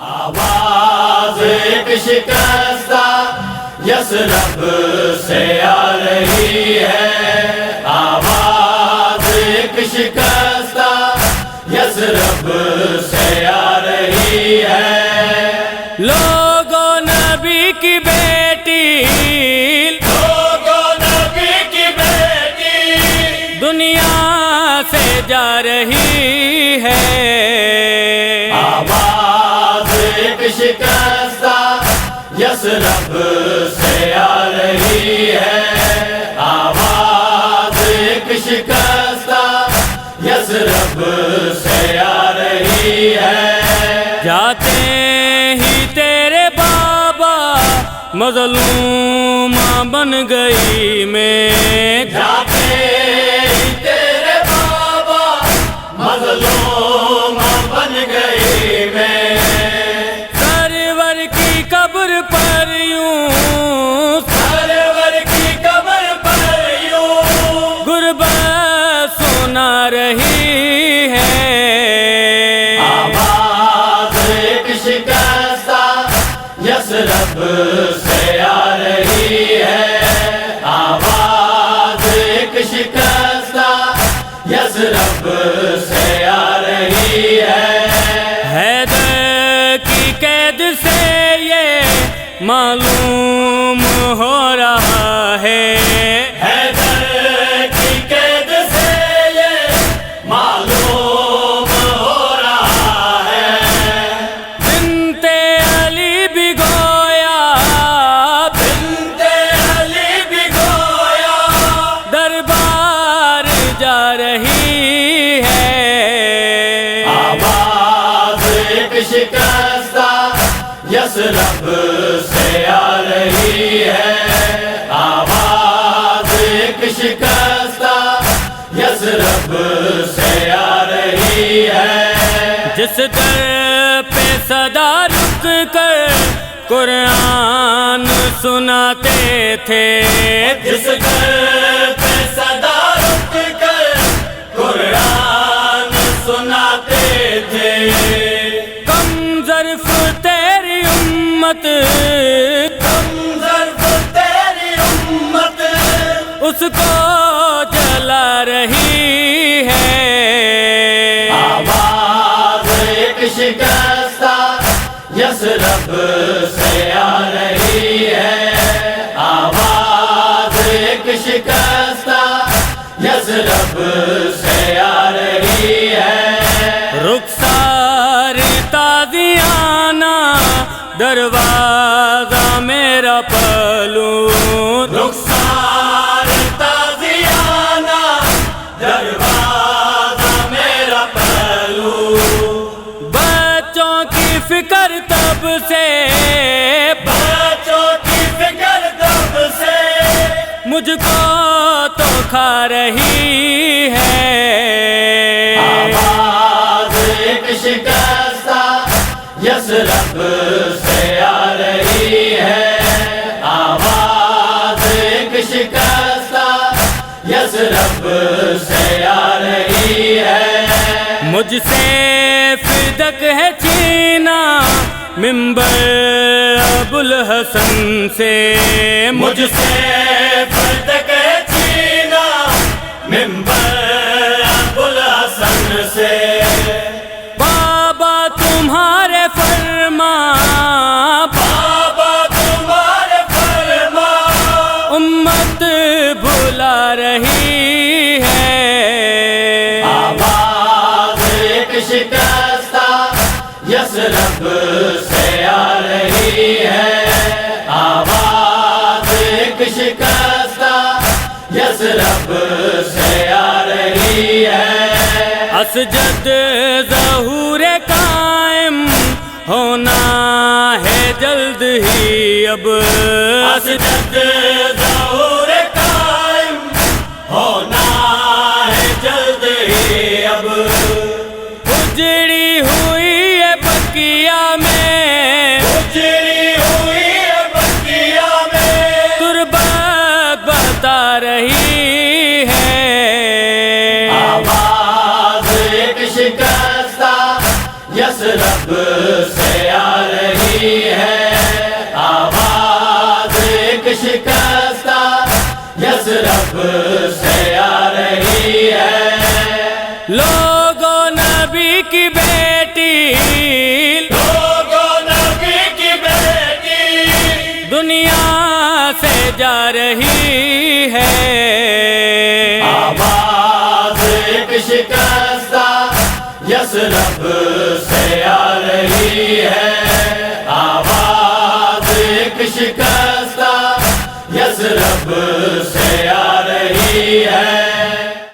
آواز ایک شکستہ یثرب سے آ رہی ہے، آواز ایک شکستہ یثرب سے آ رہی ہے۔ لوگوں نبی کی بیٹی، لوگوں نبی کی بیٹی دنیا سے جا رہی ہے۔ آواز ایک شکستہ یثرب سے آ رہی ہے، آواز ایک شکستہ یثرب سے آ رہی ہے۔ جاتے ہی تیرے بابا مظلوم بن گئی میں، جاتے ہی تیرے بابا مظلوم بن گئی میں، سرور کی قبر پر یوں، سرور کی قبر پر یوں غربت سنا رہی ہے۔ آواز ایک شکستہ یثرب سے آ رہی ہے، آواز ایک شکستہ یثرب سے آ رہی ہے۔ حیدر کی قید سے یہ معلوم ہو رہا ہے، حیدر کی قید سے یہ معلوم ہو رہا ہے۔ بنت علی بھی گویا، بنت علی بھی گویا دربار جا رہی ہے۔ آواز ایک شکستہ یثرب سے آ رہی ہے، آواز ایک شکستہ یثرب سے آ رہی ہے۔ جس در پہ صدا رک کر قرآن سناتے تھے، جس در پہ صدا رک کر قرآن سناتے تھے، کم ظرف تیری امت، کم ظرف تیری امت اس کو جلا رہی ہے۔ آواز ایک شکستہ یثرب سے آ رہی ہے، آواز ایک شکستہ یثرب سے آ رہی ہے۔ رخسار تازیانہ دروازہ میرا پلو، رخسار تازیانہ دروازہ میرا پہلو، بچوں کی فکر تب سے، بچوں کی فکر تب سے مجھ کو تو کھا رہی ہے۔ آواز ایک شکستہ یثرب سے آ رہی ہے، آواز ایک شکستہ یثرب سے آ رہی ہے۔ مجھ سے فدق ہے چھینا ممبر ابوالحسن سے، مجھ سے فدق ہے چھینا ممبر ابوالحسن سے، بابا تمہارے فرما، بابا تمہارے فرما امت بھلا رہی ہے۔ آواز ایک شکستہ یثرب سے آ رہی ہے، آواز ایک شکستہ یثرب سے آ رہی ہے۔ اسجد ظہور قائم ہونا ہے جلد ہی اب، اسجد ظہور قائم ہونا ہے جلد ہی اب، اجڑی ہوئی ہے بقیہ میں، اجڑی ہوئی ہے بقیہ میں تربت بتا رہی ہے۔ آواز ایک شکستہ یثرب سے آ یسرف سے آ رہی ہے، لوگوں نبی کی بیٹی، لوگوں نبی کی بیٹی، دنیا سے جا رہی ہے، آواز ایک شکستہ یسرف سے آ رہی ہے، آواز ایک شکستہ یسرف سے